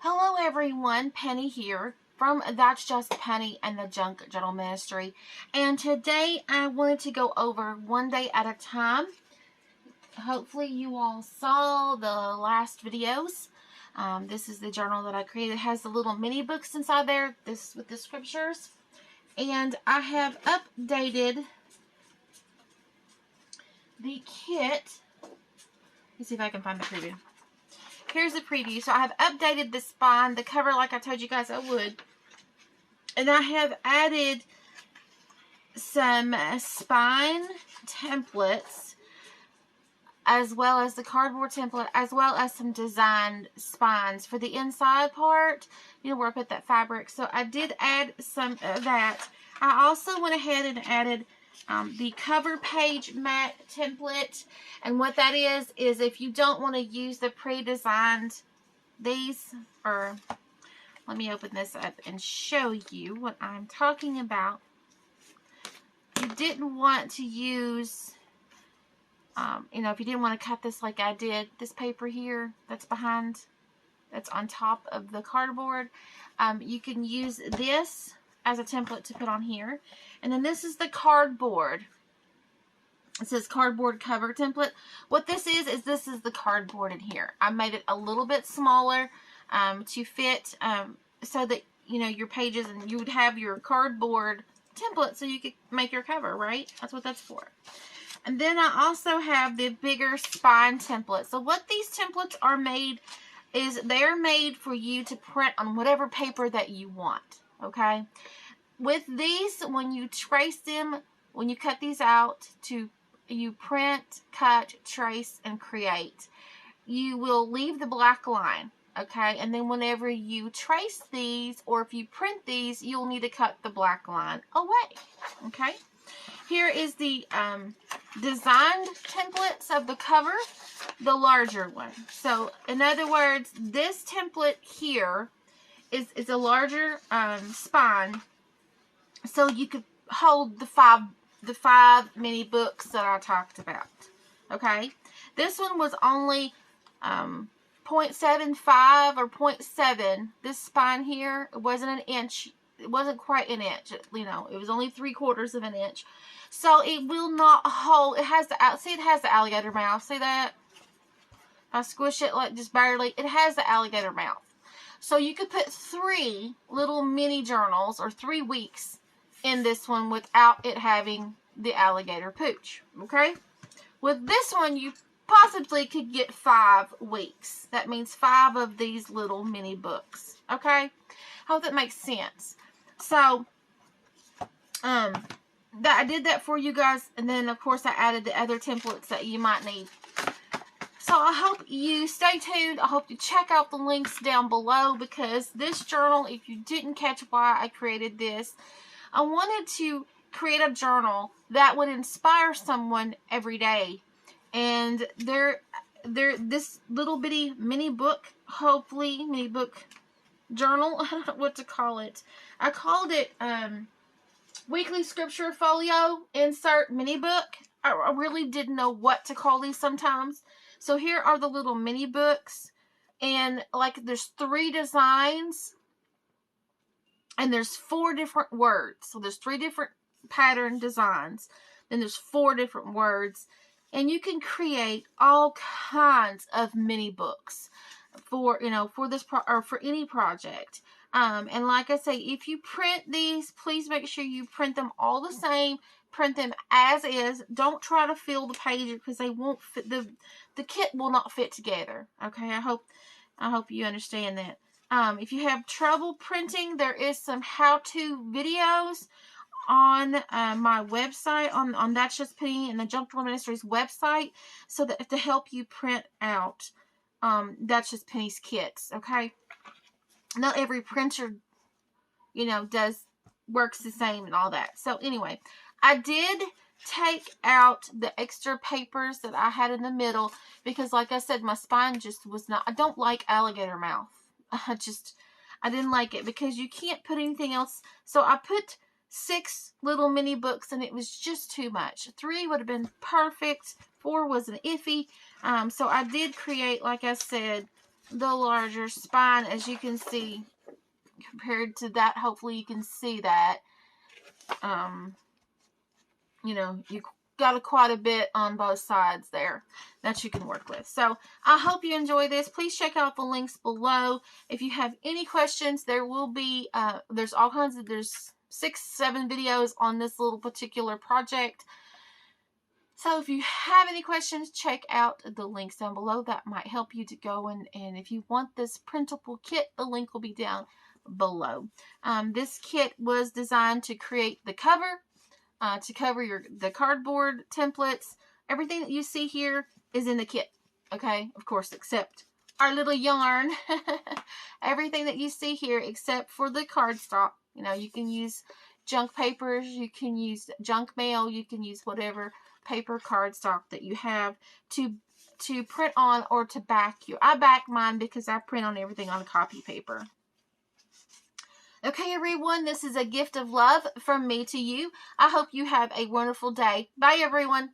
Hello everyone, Penny here from That's Just Penny and the Junk Journal Ministry. And today I wanted to go over one day at a time. Hopefully you all saw the last videos. This is the journal that I created. It has the little mini books inside there, this with the scriptures. And I have updated the kit. Let's see if I can find the preview. Here's the preview. So I have updated the spine, the cover, like I told you guys I would. And I have added some spine templates, as well as the cardboard template, as well as some designed spines for the inside part, you know, where I put that fabric. So I did add some of that. I also went ahead and added the cover page mat template, and what that is if you don't want to use the pre-designed these, or let me open this up and show you what I'm talking about. You didn't want to use, you know, if you didn't want to cut this like I did, this paper here that's behind, that's on top of the cardboard, you can use this as a template to put on here. And then this is the cardboard. It says cardboard cover template. What this is this is the cardboard in here. I made it a little bit smaller to fit so that, you know, your pages, and you would have your cardboard template so you could make your cover, right? That's what that's for. And then I also have the bigger spine template. So what these templates are made is they're made for you to print on whatever paper that you want. Okay, with these, when you trace them, when you cut these out, you print, cut, trace, and create, you will leave the black line. Okay, and then whenever you trace these, or if you print these, you'll need to cut the black line away. Okay, here is the designed templates of the cover, the larger one. So in other words, this template here is a larger spine, so you could hold the five mini books that I talked about. Okay, this one was only 0.75 or 0.7. This spine here, it wasn't an inch. It wasn't quite an inch. You know, it was only 3/4 of an inch. So it will not hold. It has the see, it has the alligator mouth. See that? I squish it like just barely. It has the alligator mouth. So you could put 3 little mini journals or 3 weeks in this one without it having the alligator pooch. Okay? With this one, you possibly could get 5 weeks. That means 5 of these little mini books. Okay? Hope that makes sense. So, I did that for you guys, and then of course I added the other templates that you might need. So I hope you stay tuned. I hope you check out the links down below, because this journal, if you didn't catch why I created this, I wanted to create a journal that would inspire someone every day. And this little bitty mini book, hopefully mini book journal, I don't know what to call it. I called it Weekly Scripture Folio Insert Mini Book. I really didn't know what to call these sometimes. So here are the little mini books, and like there's 3 designs, and there's 4 different words. So there's 3 different pattern designs, then there's 4 different words, and you can create all kinds of mini books for, you know, for this or for any project. And like I say, if you print these, please make sure you print them all the same. Print them as is. Don't try to fill the pages, because they won't fit. The kit will not fit together. Okay, I hope you understand that. If you have trouble printing, there is some how-to videos on my website, on That's Just Penny and the Junk Journal Ministry's website, so that to help you print out That's Just Penny's kits. Okay, not every printer, you know, works the same and all that. So anyway, I did take out the extra papers that I had in the middle, because like I said, my spine just was not, I don't like alligator mouth. I didn't like it, because you can't put anything else. So I put 6 little mini books, and it was just too much. 3 would have been perfect. 4 was an iffy. So I did create, like I said, the larger spine, as you can see, compared to that. Hopefully you can see that. You know, you got quite a bit on both sides there that you can work with. So I hope you enjoy this. Please check out the links below. If you have any questions, there will be, there's all kinds of, there's 6-7 videos on this little particular project. So if you have any questions, check out the links down below. That might help you to go and if you want this printable kit, the link will be down below. This kit was designed to create the cover, to cover the cardboard templates. Everything that you see here is in the kit. Okay, of course, except our little yarn. Everything that you see here, except for the cardstock. You know, you can use junk papers, you can use junk mail, you can use whatever paper cardstock that you have to print on or to back you. I back mine because I print on everything on copy paper. Okay, everyone, this is a gift of love from me to you. I hope you have a wonderful day. Bye, everyone.